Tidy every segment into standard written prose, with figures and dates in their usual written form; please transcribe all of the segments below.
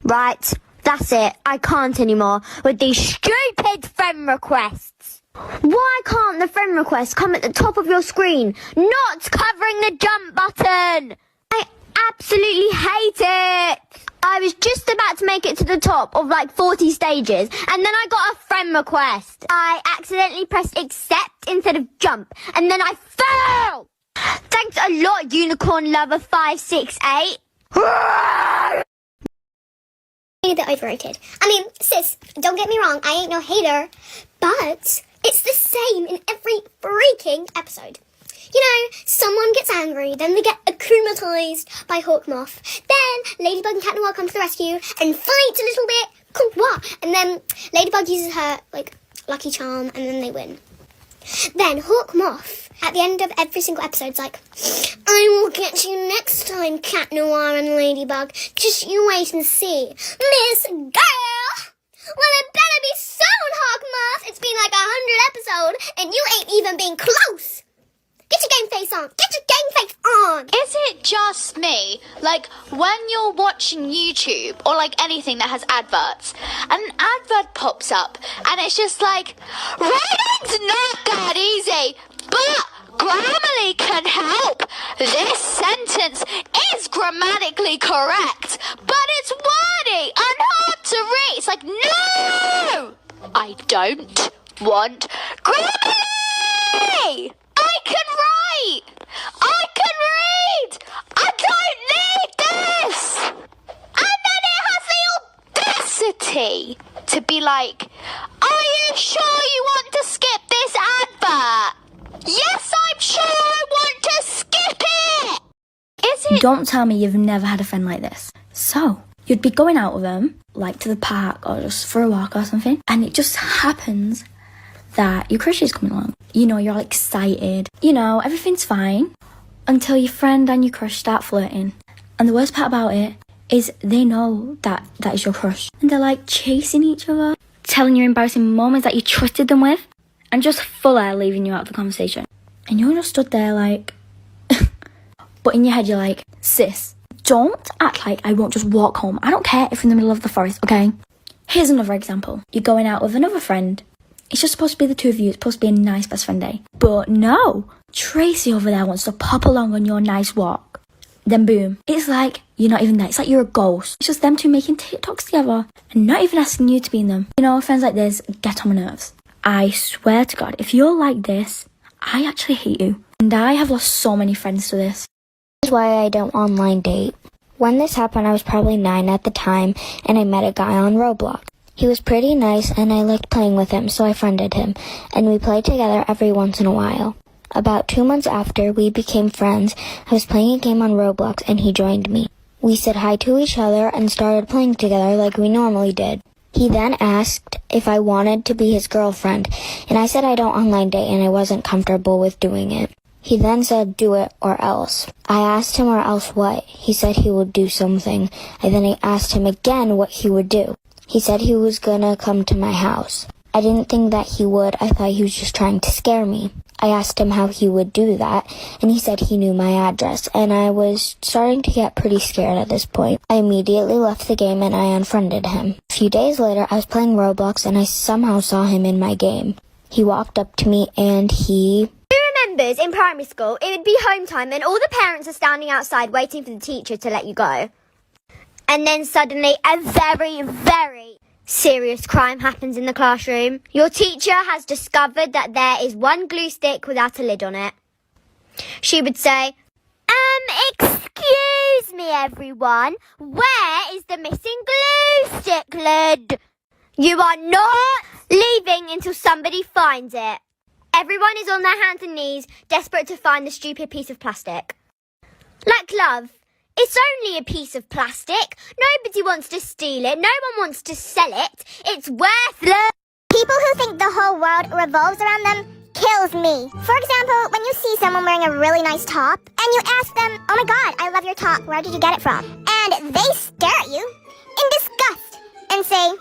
Right, that's it. I can't anymore with these stupid friend requests. Why can't the friend request come at the top of your screen, not covering the jump button? I absolutely hate it. I was just about to make it to the top of like 40 stages, and then I got a friend request. I accidentally pressed accept instead of jump, and then I fell. Thanks a lot, Unicorn Lover 568. They're overrated. I mean, sis, don't get me wrong, I ain't no hater, but it's the same in every freaking episode. You know, someone gets angry, then they get acclimatized by Hawkmoth. Then Ladybug and Cat Noir come to the rescue and fight a little bit. And then Ladybug uses her, like, lucky charm, and then they win. Then Hawkmoth, at the end of every single episode, is like, I will get you next time, Cat Noir and Ladybug. Just you wait and see. Miss Girl! Well, it better be soon, Hawkmoth. It's been like 100 episodes, and you ain't even been close. Get your game face on. Get your game face on. Is it just me? Like, when you're watching YouTube or like anything that has adverts, and an advert pops up, and it's just like, writing's not that easy, but Grammarly can help. This sentence is grammatically correct, but it's wordy and hard to read. It's like, no! I don't want Grammarly! I can write! I can read! I don't need this! And then it has the audacity to be like, are you sure you want to skip this advert? Yes, I'm sure I want to skip it! Is it? Don't tell me you've never had a friend like this. So, you'd be going out with them, like to the park or just for a walk or something, and it just happens that your crush is coming along. You know, you're excited. You know, everything's fine until your friend and your crush start flirting. And the worst part about it is they know that is your crush. And they're like chasing each other, telling you embarrassing moments that you trusted them with, and just fully leaving you out of the conversation. And you're just stood there like... But in your head you're like, sis, don't act like I won't just walk home. I don't care if you're in the middle of the forest, okay? Here's another example. You're going out with another friend. It's just supposed to be the two of you. It's supposed to be a nice best friend day. But no, Tracy over there wants to pop along on your nice walk. Then boom, it's like you're not even there. It's like you're a ghost. It's just them two making TikToks together and not even asking you to be in them. You know, friends like this get on my nerves. I swear to God, if you're like this, I actually hate you. And I have lost so many friends to this. This is why I don't online date. When this happened, I was probably 9 at the time, and I met a guy on Roblox. He was pretty nice, and I liked playing with him, so I friended him, and we played together every once in a while. About 2 months after we became friends, I was playing a game on Roblox, and he joined me. We said hi to each other and started playing together like we normally did. He then asked if I wanted to be his girlfriend, and I said I don't online date and I wasn't comfortable with doing it. He then said, do it or else. I asked him or else what. He said he would do something. And then I asked him again what he would do. He said he was gonna come to my house. I didn't think that he would. I thought he was just trying to scare me. I asked him how he would do that, and he said he knew my address, and I was starting to get pretty scared at this point. I immediately left the game and I unfriended him. A few days later, I was playing Roblox and I somehow saw him in my game. He walked up to me and he... Who remembers in primary school, it would be home time and all the parents are standing outside waiting for the teacher to let you go. And then suddenly a very, very serious crime happens in the classroom. Your teacher has discovered that there is one glue stick without a lid on it. She would say, excuse me everyone, where is the missing glue stick lid? You are not leaving until somebody finds it. Everyone is on their hands and knees, desperate to find the stupid piece of plastic. Like love. It's only a piece of plastic. Nobody wants to steal it. No one wants to sell it. It's worthless. People who think the whole world revolves around them kills me. For example, when you see someone wearing a really nice top and you ask them, oh my God, I love your top. Where did you get it from? And they stare at you in disgust and say,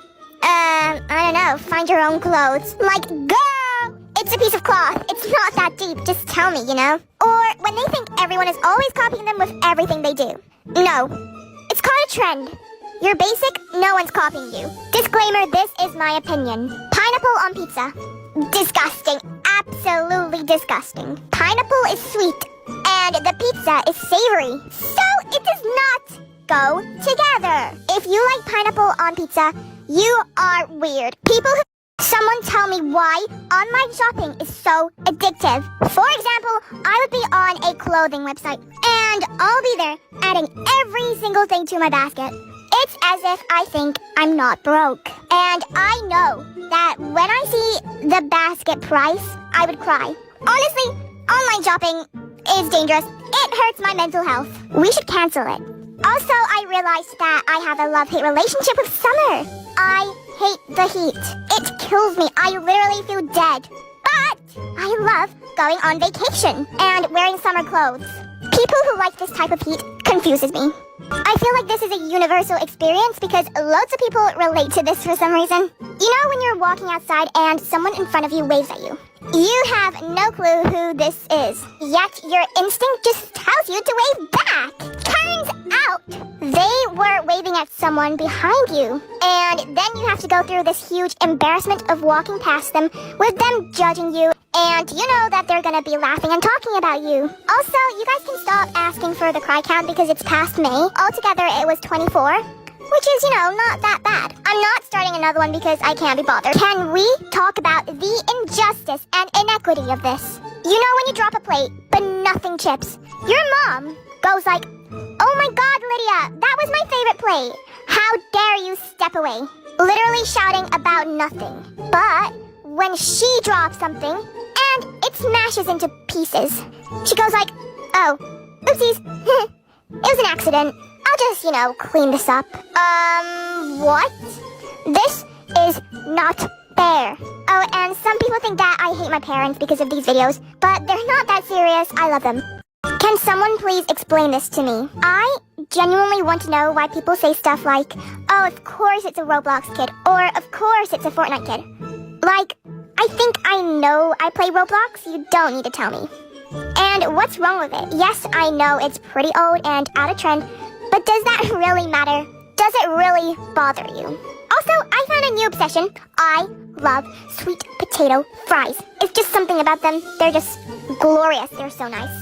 I don't know, find your own clothes. Like, girl, it's a piece of cloth. It's not that deep. Just tell me, you know? Or when they think everyone is always copying them with everything they do. No, it's called a trend. You're basic, no one's copying you. Disclaimer, this is my opinion. Pineapple on pizza. Disgusting. Absolutely disgusting. Pineapple is sweet, and the pizza is savory. So it does not go together. If you like pineapple on pizza, you are weird. Someone tell me why online shopping is so addictive. For example, I would be on a clothing website, and I'll be there adding every single thing to my basket. It's as if I think I'm not broke. And I know that when I see the basket price, I would cry. Honestly, online shopping is dangerous. It hurts my mental health. We should cancel it. Also, I realized that I have a love-hate relationship with summer. I hate the heat. It kills me. I literally feel dead. But I love going on vacation and wearing summer clothes. People who like this type of heat confuses me. I feel like this is a universal experience because loads of people relate to this for some reason. You know when you're walking outside and someone in front of you waves at you? You have no clue who this is, yet your instinct just tells you to wave back. Turns out, they were waving at someone behind you, and then you have to go through this huge embarrassment of walking past them with them judging you, and you know that they're gonna be laughing and talking about you. Also, you guys can stop asking for the cry count because it's past May. Altogether, it was 24. Which is, not that bad. I'm not starting another one because I can't be bothered. Can we talk about the injustice and inequity of this? You know when you drop a plate, but nothing chips. Your mom goes like, "Oh my God, Lydia, that was my favorite plate. How dare you step away?" Literally shouting about nothing. But when she drops something and it smashes into pieces, she goes like, "Oh, oopsies, it was an accident. I'll just, clean this up." What? This is not fair. Oh, and some people think that I hate my parents because of these videos, but they're not that serious. I love them. Can someone please explain this to me? I genuinely want to know why people say stuff like, "Oh, of course it's a Roblox kid," or "Of course it's a Fortnite kid." Like, I think I know I play Roblox. You don't need to tell me. And what's wrong with it? Yes, I know it's pretty old and out of trend, but does that really matter? Does it really bother you? Also, I found a new obsession. I love sweet potato fries. It's just something about them. They're just glorious. They're so nice.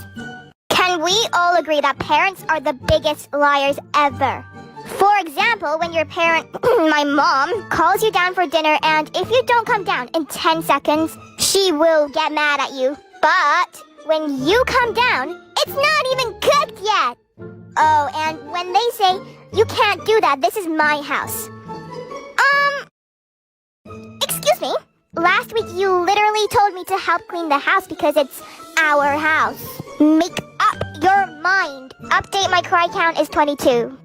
Can we all agree that parents are the biggest liars ever? For example, when your parent, my mom, calls you down for dinner, and if you don't come down in 10 seconds, she will get mad at you. But when you come down, it's not even cooked yet. Oh, and when they say, "You can't do that, this is my house." Excuse me? Last week you literally told me to help clean the house because it's our house. Make up your mind. Update, my cry count is 22.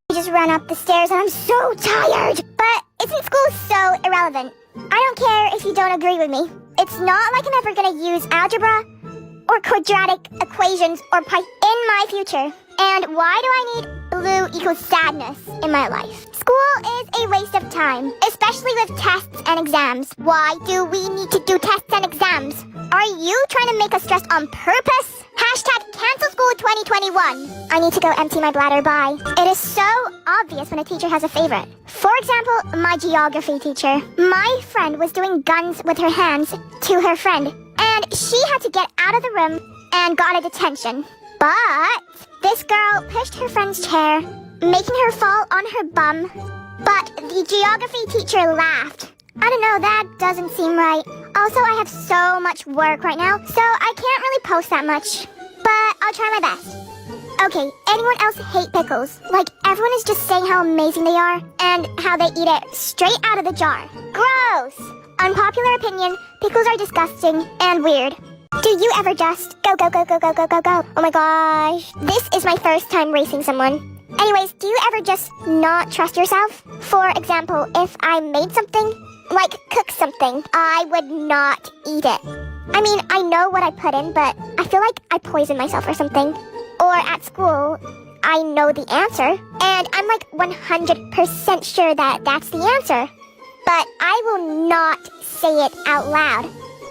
I just ran up the stairs and I'm so tired. But isn't school so irrelevant? I don't care if you don't agree with me. It's not like I'm ever gonna use algebra or quadratic equations or pi in my future. And why do I need blue equals sadness in my life? School is a waste of time, especially with tests and exams. Why do we need to do tests and exams? Are you trying to make us stress on purpose? Hashtag cancel school 2021. I need to go empty my bladder, bye. It is so obvious when a teacher has a favorite. For example, my geography teacher. My friend was doing guns with her hands to her friend, and she had to get out of the room and got a detention. But this girl pushed her friend's chair, making her fall on her bum. But the geography teacher laughed. I don't know, that doesn't seem right. Also, I have so much work right now, so I can't really post that much. But I'll try my best. Okay, anyone else hate pickles? Like, everyone is just saying how amazing they are and how they eat it straight out of the jar. Gross! Unpopular opinion, pickles are disgusting and weird. Do you ever just go? Oh my gosh. This is my first time racing someone. Anyways, do you ever just not trust yourself? For example, if I made something, like cook something, I would not eat it. I mean, I know what I put in, but I feel like I poisoned myself or something. Or at school, I know the answer, and I'm like 100% sure that that's the answer. But I will not say it out loud.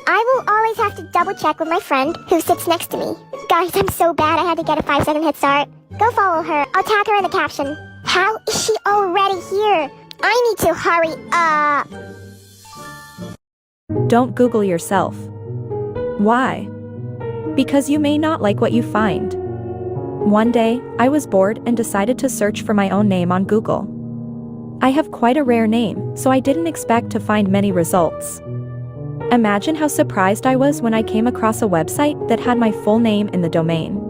I will always have to double check with my friend who sits next to me. Guys, I'm so bad I had to get a 5-second head start. Go follow her. I'll tag her in the caption. How is she already here? I need to hurry up. Don't Google yourself. Why? Because you may not like what you find. One day, I was bored and decided to search for my own name on Google. I have quite a rare name, so I didn't expect to find many results. Imagine how surprised I was when I came across a website that had my full name in the domain.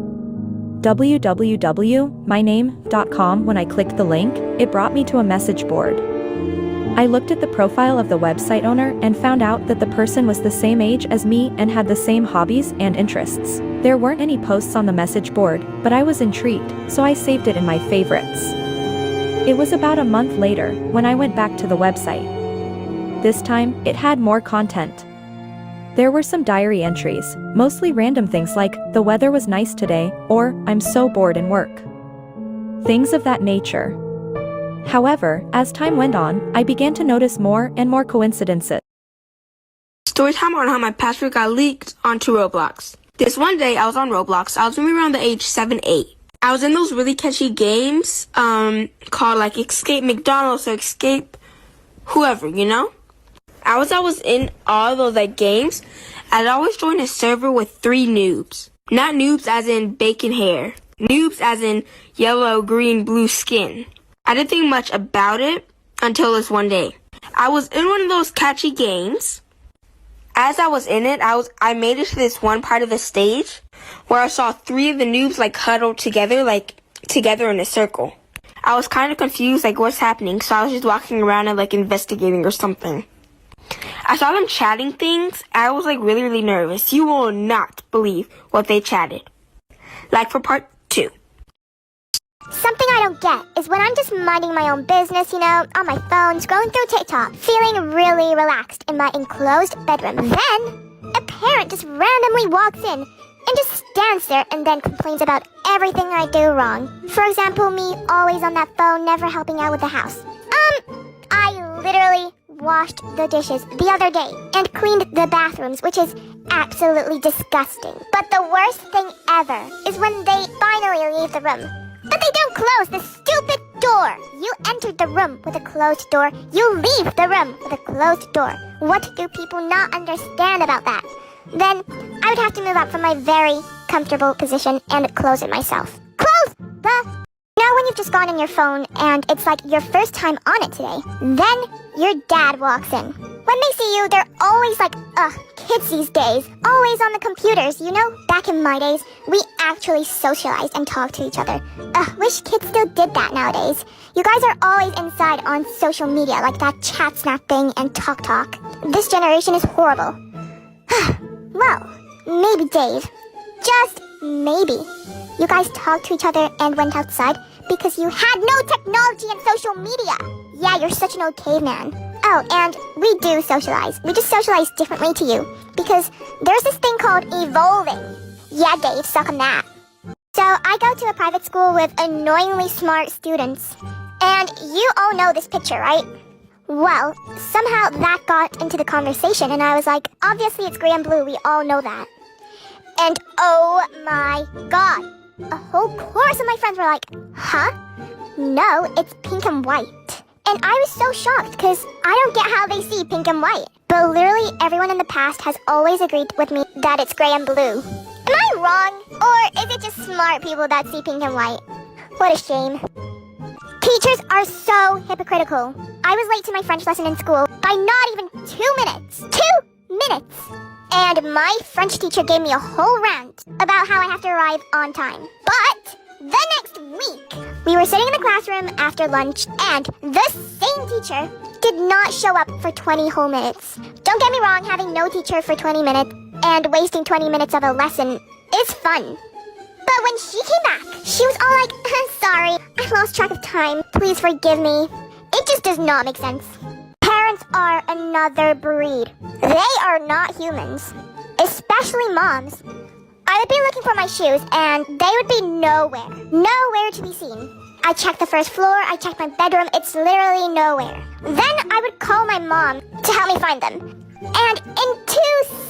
www.myname.com. When I clicked the link, it brought me to a message board. I looked at the profile of the website owner and found out that the person was the same age as me and had the same hobbies and interests. There weren't any posts on the message board, but I was intrigued, so I saved it in my favorites. It was about a month later when I went back to the website. This time, it had more content. There were some diary entries, mostly random things like, the weather was nice today, or, I'm so bored in work. Things of that nature. However, as time went on, I began to notice more and more coincidences. Story time on how my password got leaked onto Roblox. This one day, I was on Roblox. I was maybe around the age 7, 8. I was in those really catchy games, called like Escape McDonald's or Escape whoever, you know? I was in all those like games. I'd always join a server with 3 noobs. Not noobs as in bacon hair. Noobs as in yellow, green, blue skin. I didn't think much about it until this one day. I was in one of those catchy games. As I was in it, I made it to this one part of the stage where I saw 3 of the noobs like huddled together in a circle. I was kind of confused, like what's happening, so I was just walking around and like investigating or something. I saw them chatting things. I was like really, really nervous. You will not believe what they chatted. Like for part 2. Something I don't get is when I'm just minding my own business, on my phone, scrolling through TikTok, feeling really relaxed in my enclosed bedroom. Then, a parent just randomly walks in and just stands there and then complains about everything I do wrong. For example, me always on that phone, never helping out with the house. I literally washed the dishes the other day and cleaned the bathrooms, which is absolutely disgusting. But the worst thing ever is when they finally leave the room. But they don't close the stupid door. You entered the room with a closed door. You leave the room with a closed door. What do people not understand about that? Then I would have to move up from my very comfortable position and close it myself. Close the... when you've just gone on your phone and it's like your first time on it today, then your dad walks in. When they see you, they're always like, kids these days, always on the computers, Back in my days, we actually socialized and talked to each other. Wish kids still did that nowadays. You guys are always inside on social media, like that chat snap thing and talk. This generation is horrible. Well, maybe Dave, just maybe, you guys talked to each other and went outside because you had no technology and social media. Yeah, you're such an old caveman. Oh, and we do socialize. We just socialize differently to you because there's this thing called evolving. Yeah, Dave, suck on that. So I go to a private school with annoyingly smart students. And you all know this picture, right? Well, somehow that got into the conversation and I was like, obviously it's gray and blue, we all know that. And oh my god, a whole chorus of my friends were like, huh? No, it's pink and white. And I was so shocked because I don't get how they see pink and white. But literally everyone in the past has always agreed with me that it's gray and blue. Am I wrong? Or is it just smart people that see pink and white? What a shame. Teachers are so hypocritical. I was late to my French lesson in school by not even 2 minutes. 2 minutes! And my French teacher gave me a whole rant about how I have to arrive on time. But the next week, we were sitting in the classroom after lunch, and the same teacher did not show up for 20 whole minutes. Don't get me wrong, having no teacher for 20 minutes and wasting 20 minutes of a lesson is fun. But when she came back, she was all like, sorry, I lost track of time. Please forgive me. It just does not make sense. Parents are another breed. They are not humans. Especially moms. I would be looking for my shoes and they would be nowhere. Nowhere to be seen. I checked the first floor, I checked my bedroom, it's literally nowhere. Then I would call my mom to help me find them. And in 2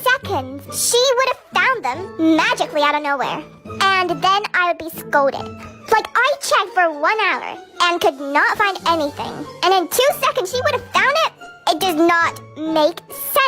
seconds, she would have found them magically out of nowhere. And then I would be scolded. Like, I checked for 1 hour and could not find anything. And in 2 seconds, she would have found it. It does not make sense.